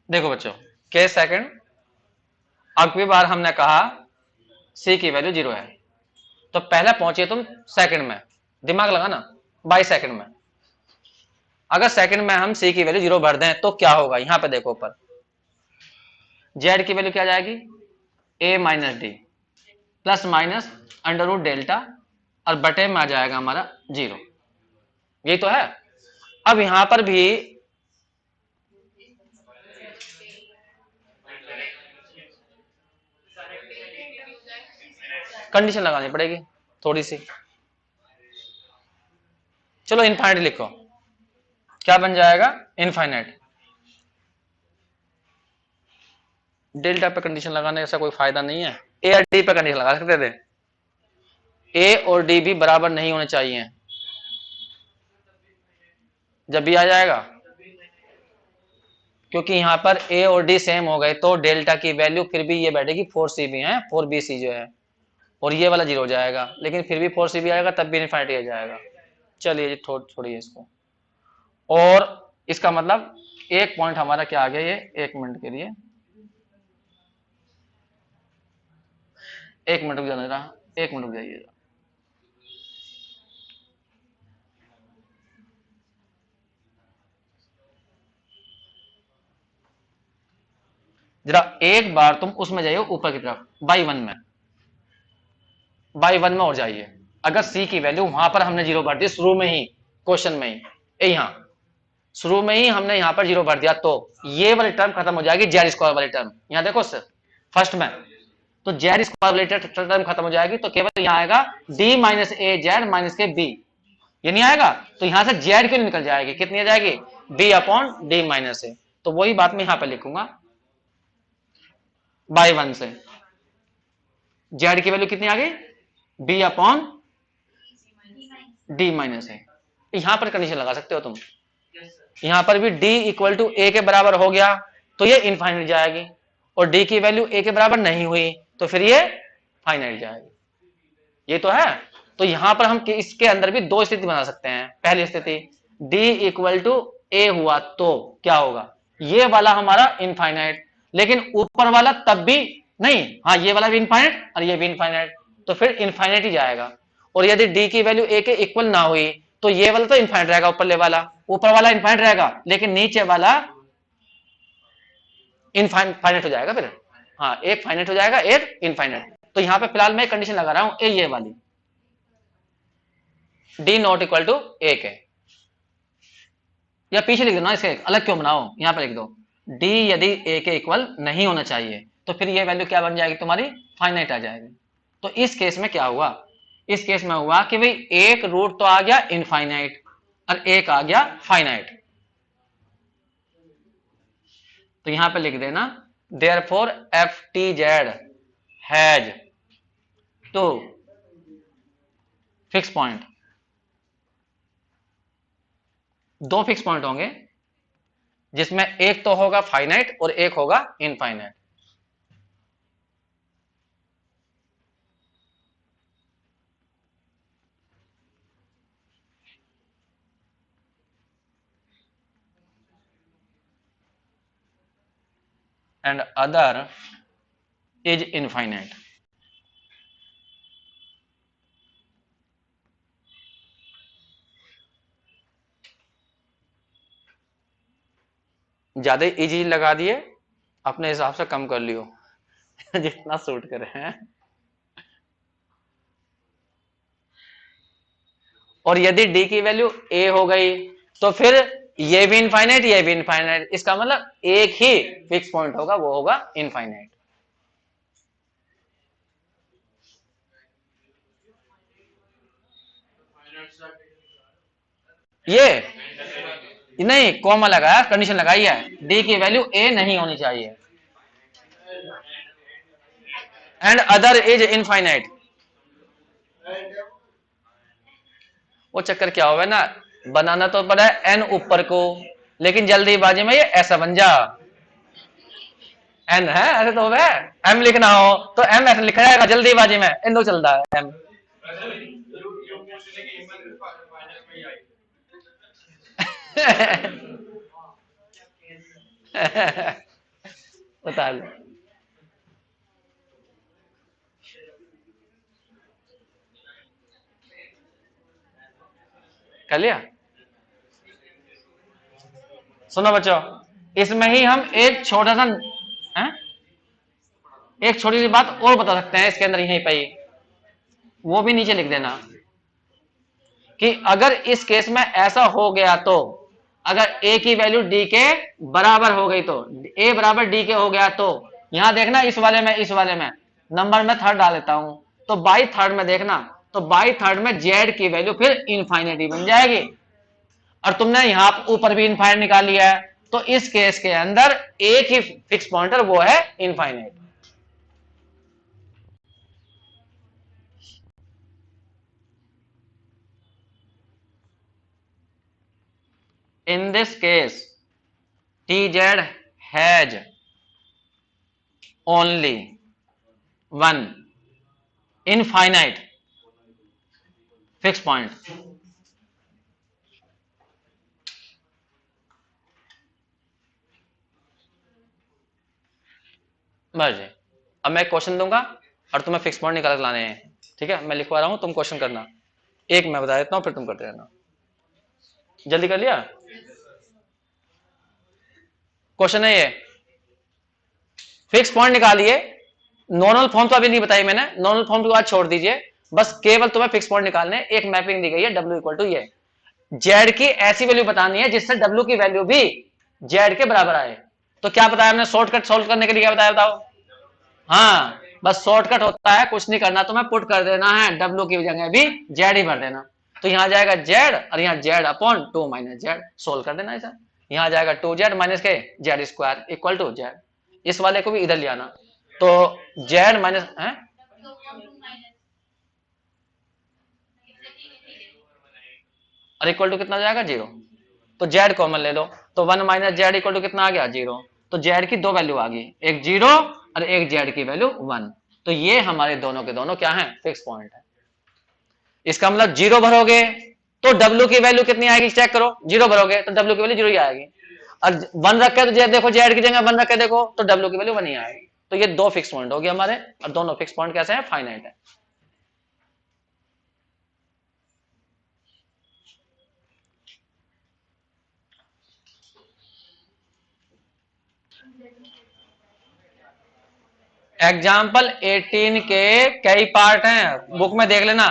देखो बच्चों, केस सेकंड, अगली बार हमने कहा सी की वैल्यू 0 है, तो पहले पहुंचे तुम सेकंड में, दिमाग लगाना, बाई सेकंड में। अगर सेकंड में हम सी की वैल्यू 0 भर दें तो क्या होगा, यहां पे देखो ऊपर जेड की वैल्यू क्या जाएगी, A minus D plus minus under root delta, और बटे में आ जाएगा हमारा 0। यही तो है। अब यहां पर भी कंडीशन लगानी पड़ेगी थोड़ी सी। चलो इनफाइनाइट लिखो, क्या बन जाएगा, इनफाइनाइट। डेल्टा पे कंडीशन लगाने का कोई फायदा नहीं है, ए और डी पे कंडीशन लगा सकते थे। ए और डी भी बराबर नहीं होने चाहिए, जब भी आ जाएगा, क्योंकि यहां पर ए और डी सेम हो गए तो डेल्टा की वैल्यू फिर भी ये बैठेगी 4c भी है, 4bc जो है, और ये वाला 0 हो जाएगा। लेकिन फिर भी 4c भी आएगा, तब भी इनफाइनाइट आ जाएगा। चलिए जी छोड़िए इसको। और इसका मतलब एक पॉइंट हमारा क्या आ गया, ये 1 मिनट के लिए, 1 मिनट रुक जाने रहा, 1 मिनट रुक जाइए। जरा एक बार तुम उसमें जाइए ऊपर की तरफ, बाई वन में और जाइए। अगर सी की वैल्यू वहां पर हमने जीरो भर दी शुरू में ही, क्वेश्चन में ही, यहां शुरू में ही हमने यहां पर जीरो भर दिया, तो ये वाली टर्म खत्म हो जाएगी, जेड स्क्वायर वाली टर्म। यहां देखो सर फर्स्ट में, तो जेड स्क्वायर वाली टर्म खत्म हो जाएगी, तो केवल यहां आएगा डी माइनस ए जेड माइनस के बी, ये नहीं आएगा। तो यहां से जेड क्यों निकल जाएगी, कितनी आ जाएगी, बी अपॉन डी माइनस ए। तो वही बात मैं यहां पर लिखूंगा, बाई वन से जेड की वैल्यू कितनी आ गई, बी अपॉन डी माइनस ए। यहां पर कंडीशन लगा सकते हो तुम, यहां पर भी d इक्वल टू ए के बराबर हो गया तो ये इनफाइनाइट जाएगी, और d की वैल्यू a के बराबर नहीं हुई तो फिर ये फाइनाइट जाएगी। ये तो है। तो यहां पर हम इसके अंदर भी दो स्थिति बना सकते हैं। पहली स्थिति d इक्वल टू ए हुआ तो क्या होगा, ये वाला हमारा इनफाइनाइट, लेकिन ऊपर वाला तब भी नहीं, हाँ ये वाला भी इनफाइनाइट और ये भी इनफाइनाइट, तो फिर इनफाइनाइट ही जाएगा। और यदि d की वैल्यू a के इक्वल ना हुई तो ये वाला तो इनफाइनाइट रहेगा, ऊपर वाला इनफाइनाइट रहेगा, लेकिन नीचे वाला इनफाइनाइट हो जाएगा फिर। हाँ एक फाइनाइट हो जाएगा, एक इनफाइनाइट। तो यहां पे फिलहाल मैं कंडीशन लगा रहा हूं ए ये वाली, डी नॉट इक्वल टू ए के, या पीछे लिख दो ना, इसे अलग क्यों बनाओ, यहां पर लिख दो डी यदि ए के इक्वल नहीं होना चाहिए तो फिर ये वैल्यू क्या बन जाएगी तुम्हारी, फाइनाइट आ जाएगी। तो इस केस में क्या हुआ, इस केस में हुआ कि भाई एक रूट तो आ गया इनफाइनाइट और एक आ गया फाइनाइट। तो यहां पे लिख देना therefore f t z has two fix point, दो फिक्स पॉइंट होंगे जिसमें एक तो होगा फाइनाइट और एक होगा infinite. and other is infinite। ज्यादा इजी लगा दिए, अपने हिसाब से कम कर लियो जितना सूट करे हैं। और यदि d की वैल्यू a हो गई तो फिर ये भी इनफाइनाइट ये भी इनफाइनाइट, इसका मतलब एक ही फिक्स पॉइंट होगा, वो होगा इनफाइनाइट। ये नहीं कॉमा लगाया, कंडीशन लगाई है d की वैल्यू a नहीं होनी चाहिए, एंड अदर इज इनफाइनाइट। वो चक्कर क्या हुआ ना, बनाना तो पड़ा है n ऊपर को, लेकिन जल्दीबाजी में ये ऐसा बन जा, n है ऐसे तो है, m लिखना हो तो m ऐसे लिखा जाएगा जल्दीबाजी में, इन दो चलता है m बता लो कर लिया। सुनो बच्चों, इसमें ही हम एक छोटा सा है? एक छोटी सी बात और बता सकते हैं इसके अंदर यहीं पे ही, वो भी नीचे लिख देना कि अगर इस केस में ऐसा हो गया तो, अगर a की वैल्यू d के बराबर हो गई तो, a बराबर d के हो गया तो, यहां देखना इस वाले में नंबर में थर्ड डाल देता हूं, तो बाई थर्ड में देखना, तो बाई थर्ड में z की वैल्यू फिर इनफाइनिटी बन जाएगी, और तुमने यहां ऊपर भी इनफाइनाइट निकाल लिया है, तो इस केस के अंदर एक ही फिक्स पॉइंटर वो है infinite. In this case, Tz has only one infinite fixed point। बस जी, अब मैं क्वेश्चन दूंगा और तुम्हें फिक्स पॉइंट निकाल लाने हैं, ठीक है। मैं लिखवा रहा हूं, तुम क्वेश्चन करना, एक मैं बता देता हूं फिर तुम करते रहना। जल्दी कर लिया। क्वेश्चन है ये, फिक्स पॉइंट निकालिए। नॉर्मल फॉर्म तो अभी नहीं बताई मैंने, नॉर्मल फॉर्म की बात छोड़ दीजिए, बस केवल तुम्हें फिक्स पॉइंट निकालने। एक मैपिंग दी गई है W इक्वल टू ये, जेड की ऐसी वैल्यू बतानी है जिससे W की वैल्यू भी जेड के बराबर आए। तो क्या बताया हमने शॉर्टकट सोल्व करने के लिए, क्या बताया बताओ? हाँ, बस शॉर्टकट होता है, कुछ नहीं करना, तुम्हें पुट कर देना है, W की जगह भी जेड ही भर देना। तो यहां जाएगा जेड और यहाँ z upon 2 minus z, solve कर देना ऐसा। यहां जाएगा 2z माइनस के z square equal to z. इस वाले को भी इधर ले आना, तो जेड माइनस है और इक्वल टू कितना जाएगा 0। तो जेड कॉमन ले लो, तो 1 माइनस जेड इक्वल टू कितना आ गया 0। तो जेड की दो वैल्यू आ गई, एक 0 और एक जेड की वैल्यू 1। तो ये हमारे दोनों के दोनों क्या है, फिक्स पॉइंट है। इसका मतलब 0 भरोगे तो W की वैल्यू कितनी आएगी चेक करो, 0 भरोगे तो W की वैल्यू 0 ही आएगी। और 1 रख के तो देखो जेड की जगह 1 रख के देखो तो W की वैल्यू 1 ही आएगी। तो ये दो फिक्स पॉइंट हो गए हमारे, और दोनों फिक्स पॉइंट कैसे हैं, फाइनाइट है। एग्जाम्पल 18 के कई पार्ट हैं, बुक में देख लेना।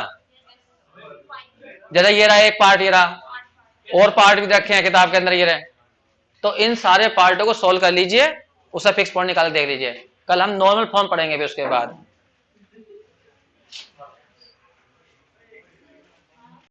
जैसे ये रहा एक पार्ट, ये रहा, और पार्ट भी रखे हैं किताब के अंदर ये रहे। तो इन सारे पार्टों को सोल्व कर लीजिए, उसका फिक्स पॉइंट निकाल देख लीजिए। कल हम नॉर्मल फॉर्म पढ़ेंगे भी उसके बाद।